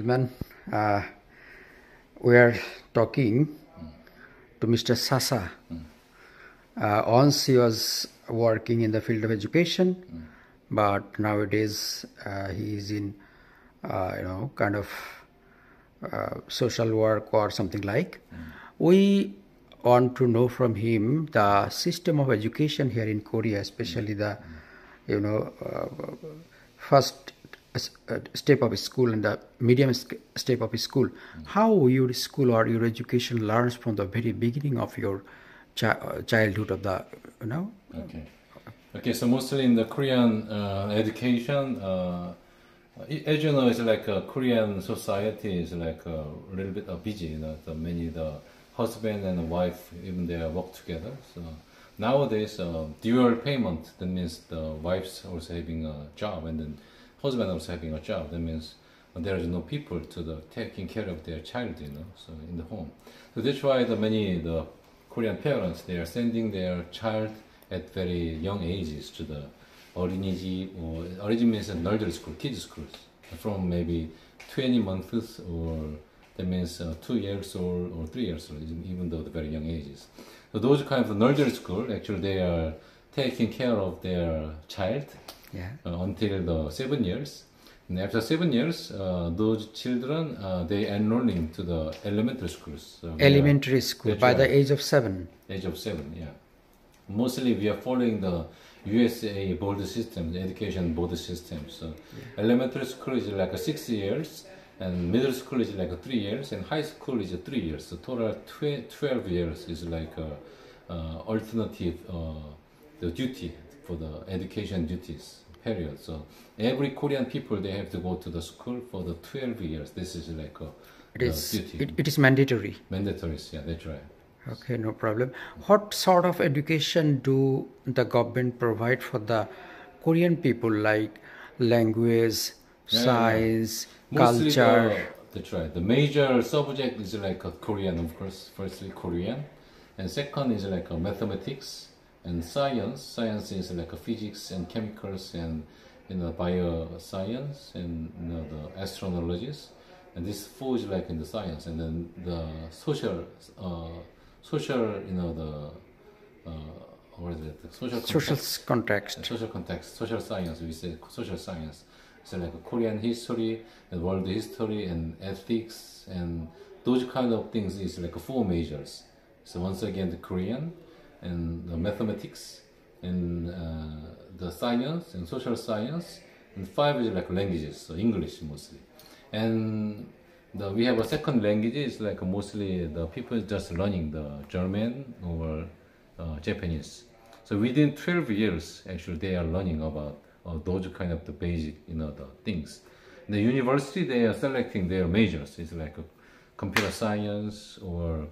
gentlemen, we are talking to Mr. Sasa. Once he was working in the field of education, but nowadays he is in, kind of social work or something like. We want to know from him the system of education here in Korea, especially the, first step of school and the medium step of school. How your school or your education learns from the very beginning of your childhood of the, Okay, so mostly in the Korean education, as you know, it's like Korean society is like a little bit busy. The husband and wife, even they work together. So nowadays, dual payment. That means the wife's also having a job, and then husband also having a job. That means there is no people to taking care of their child, so in the home. So that's why the Korean parents, they are sending their child at very young ages to the 어린이집, or 어린이집 means nursery school, kids schools, from maybe 20 months, or that means 2 years old or 3 years old, even though the very young ages. So those kind of nursery school, actually they are taking care of their child until the 7 years. And after 7 years, those children, they enrolling to the elementary schools. So elementary school by the age of 7. Age of 7, yeah. Mostly we are following the USA board system, the education board system. So elementary school is like 6 years, and middle school is like 3 years, and high school is 3 years. So total 12 years is like alternative the duty for the education duties period. So every Korean people, they have to go to the school for the 12 years. This is like duty. It is mandatory. Mandatory, yeah, that's right. Okay, no problem. What sort of education do the government provide for the Korean people, like language, science, mostly culture? That's right. The major subject is like Korean, of course. Firstly, Korean, and second is like mathematics and science. Science is like physics and chemicals and bioscience and the astrologies. And this falls like in the science, and then the social, what is it? Social context. Social context, social science. We say social science. So like Korean history and world history and ethics and those kind of things is like 4 majors. So once again, the Korean and the mathematics and the science and social science, and 5 is like languages, so English mostly. And we have a second language, is like mostly the people just learning the German or Japanese. So within 12 years, actually, they are learning about those kind of the basic, the things. In the university, they are selecting their majors. It's like computer science or,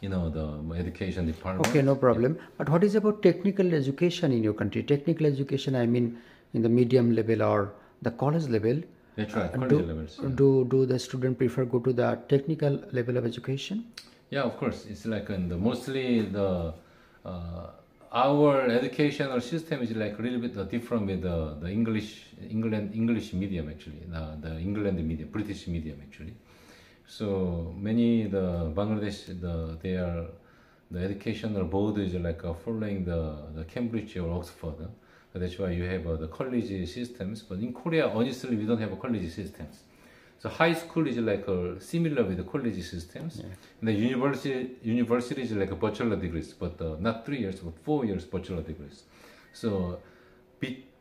the education department. Okay, no problem. But what is about technical education in your country? Technical education, I mean, in the medium level or the college level. That's right, college levels. Yeah. Do the student prefer go to the technical level of education? Yeah, of course. It's like mostly our educational system is like a little bit different with the English medium, actually, the England medium, British medium, actually. So many the Bangladesh, the educational board is like following the Cambridge or Oxford. That's why you have the college systems. But in Korea, honestly, we don't have college systems. So high school is like similar with the college systems. Yeah. And the university is like a bachelor degrees, but not 3 years, but 4 years bachelor degrees. So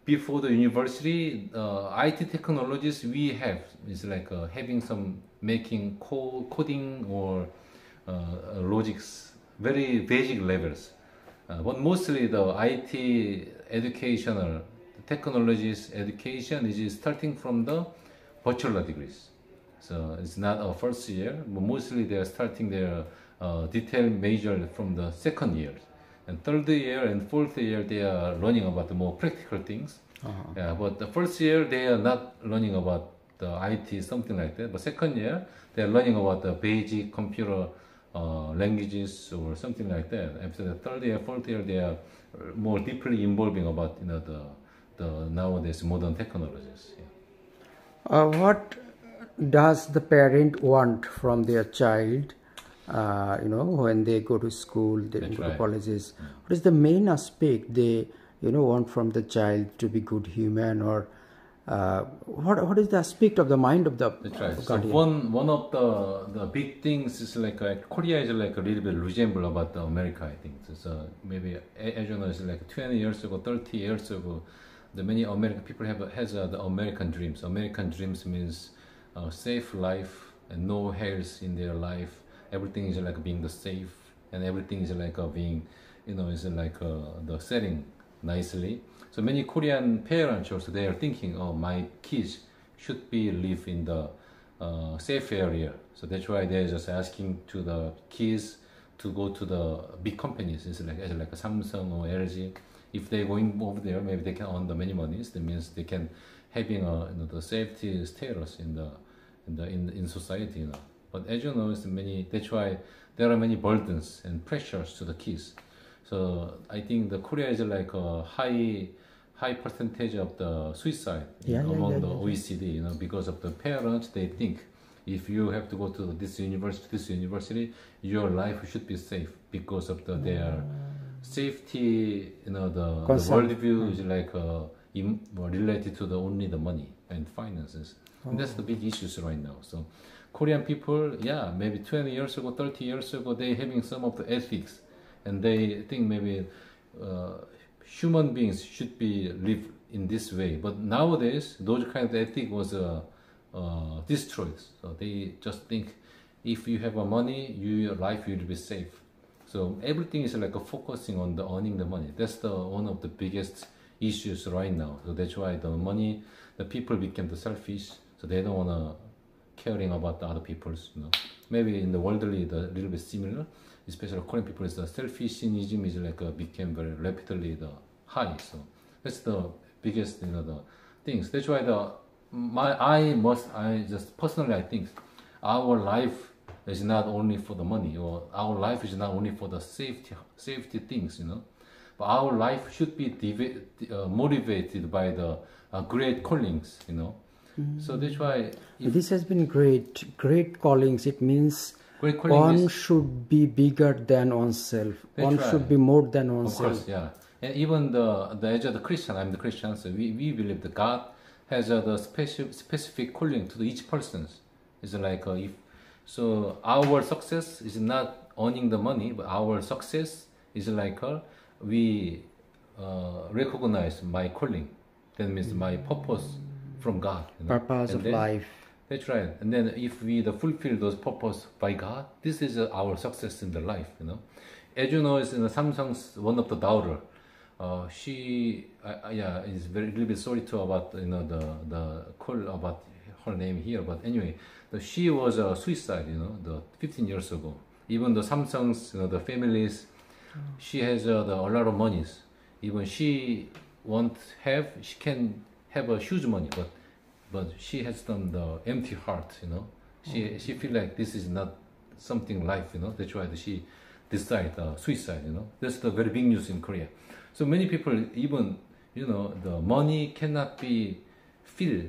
before the university, IT technologies we have is like having some making coding or logics, very basic levels. But mostly the IT educational technologies education is starting from the bachelor degrees. So it's not a first year, but mostly they are starting their detailed major from the second year. And third year and fourth year, they are learning about the more practical things. Yeah, but the first year, they are not learning about the IT, something like that. But second year, they are learning about the basic computer languages or something like that. After the third year, fourth year, they are more deeply involving about the nowadays modern technologies. Yeah. What does the parent want from their child, when they go to school, they go to colleges? What is the main aspect they, want from the child to be good human, or what is the aspect of the mind of the That's right. So guardian? one of the big things is like Korea is like a little bit resemble about the America, I think. So maybe as you know, it's like 20 years ago, 30 years ago, the many American people has the American dreams. American dreams means safe life and no hairs in their life. Everything is like being the safe, and everything is like being, is like the setting nicely. So many Korean parents also, they are thinking, oh, my kids should be live in the safe area. So that's why they're just asking to the kids to go to the big companies. It's like a Samsung or LG. If they're going over there, maybe they can earn the many monies. That means they can having the safety status in society. But as you know, that's why there are many burdens and pressures to the kids. So I think the Korea is like a high percentage of the suicide among the OECD. Because of the parents, they think if you have to go to this university, your life should be safe because of their safety. The worldview is like related to only the money and finances. And that's the big issues right now. So Korean people, maybe 20 years ago, 30 years ago, they having some of the ethics, and they think maybe human beings should be live in this way. But nowadays, those kind of ethic was destroyed. So they just think if you have money, your life will be safe. So everything is like focusing on earning the money. That's one of the biggest issues right now. So that's why the people became selfish. So they don't wanna caring about the other people's. Maybe in the worldly, the little bit similar. Especially Korean people, the selfishism is like became very rapidly high. So that's the biggest the things. That's why I just personally I think our life is not only for the money, or our life is not only for the safety things, but our life should be motivated by the great callings, So that's why this has been great callings. It means one should be bigger than oneself. One should be more than oneself. Of course, and even as the Christian, I'm the Christian, so we believe that God has the specific calling to each person. It's like so our success is not earning the money, but our success is like we recognize my calling. That means my purpose from God. Purpose of life. That's right. And then if we fulfill those purpose by God, this is our success in the life. As you know, it's in Samsung's one of the daughter. She is very little bit sorry too about the call about her name here. But anyway, she was a suicide. The 15 years ago. Even the Samsung's the families, she has a lot of monies. Even she she can have a huge money, but she has the empty heart. She feel like this is not something life. That's why she decide suicide. That's the very big news in Korea. So many people, even the money cannot fill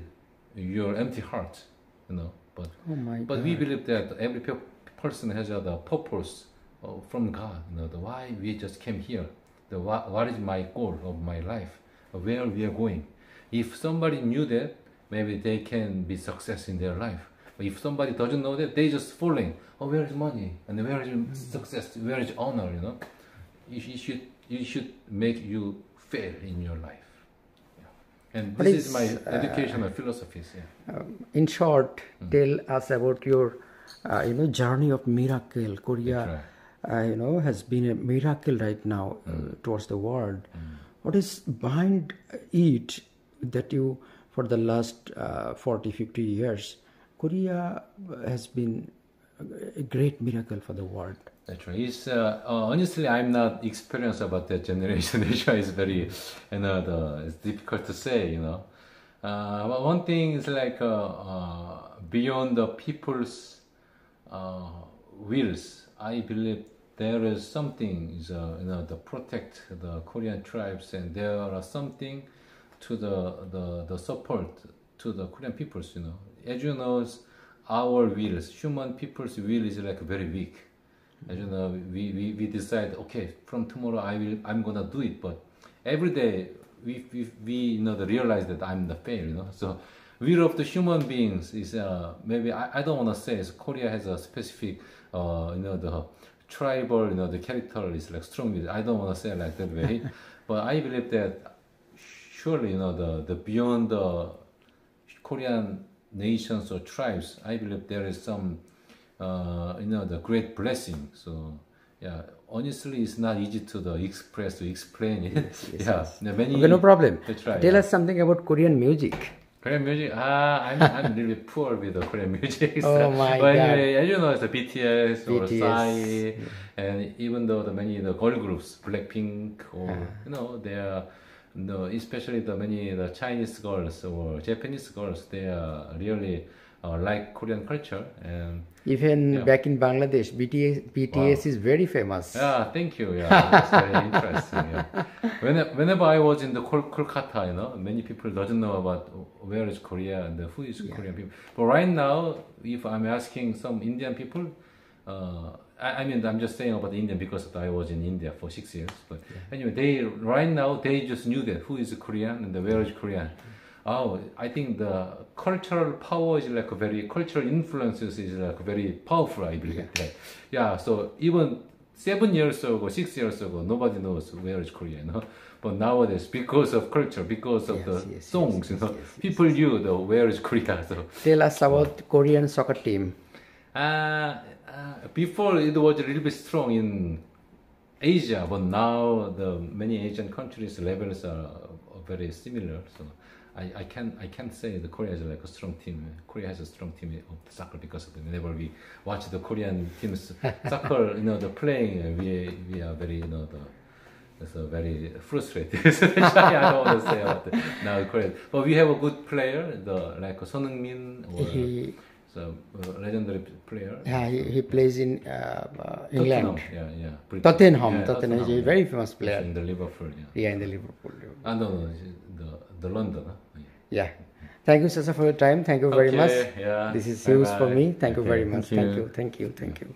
your empty heart. But we believe that every person has the purpose from God. Why we just came here. What is my goal of my life? Where we are going. If somebody knew that, maybe they can be success in their life. But if somebody doesn't know that, they just falling. Oh, where is money? And where is success? Where is honor? You should make you fail in your life. And this is my educational philosophies. In short, tell us about your journey of miracle. Korea, has been a miracle right now towards the world. What is behind it that you, for the last 40, 50 years, Korea has been a great miracle for the world? That's right. It's honestly, I'm not experienced about that generation. That's why it's very, it's difficult to say. But one thing is like beyond the people's wills. I believe there is something, to protect the Korean tribes, and there are something to the support to the Korean peoples. As you know, our wills, human people's will is like very weak. As you know, we decide, okay, from tomorrow I'm gonna do it, but every day we realize that I'm the fail, So will of the human beings is maybe I don't want to say Korea has a specific the tribal the character is like strong will. I don't want to say like that way, but I believe that surely the beyond the Korean nations or tribes, I believe there is some the great blessing. So yeah, honestly, it's not easy to express to explain it. Yes. Many, okay, no problem. Try, Tell us something about Korean music. Korean music, I'm really poor with the Korean music. Oh my but God. Anyway, as you know, it's a BTS or BTS. Psy, and even though many girl groups, Blackpink, or they are, especially the Chinese girls or Japanese girls, they are really like Korean culture. And even back in Bangladesh, BTS is very famous. Yeah, thank you. Yeah, it's very interesting. Yeah. Whenever I was in the Kolkata, many people doesn't know about where is Korea and who is Korean people. But right now, if I'm asking some Indian people, I mean, I'm just saying about the Indian because I was in India for 6 years. But anyway, right now they just knew that who is Korean and where is Korean. Oh, I think the cultural power is like cultural influences is like very powerful, I believe that. Yeah, so even 7 years ago, 6 years ago, nobody knows where is Korea, But nowadays, because of culture, because of the songs, people knew where is Korea. So tell us about Korean soccer team. Before it was a little bit strong in Asia, but now the many Asian countries levels are very similar. So I can't say the Korea is like a strong team. Korea has a strong team of soccer because of whenever we watch the Korean teams soccer, the playing, we are very, it's very frustrated. I don't want to say about it now Korea. But we have a good player, like Son Heung-min, or so legendary player. Yeah, he plays in England. Yeah. Tottenham. Tottenham is a very famous player. In the Liverpool. Yeah, in the Liverpool. No, the London. Yeah. Thank you, Sasa, for your time. Thank you very much. Yeah. This is huge for me. Thank you very much. Thank you. Thank you.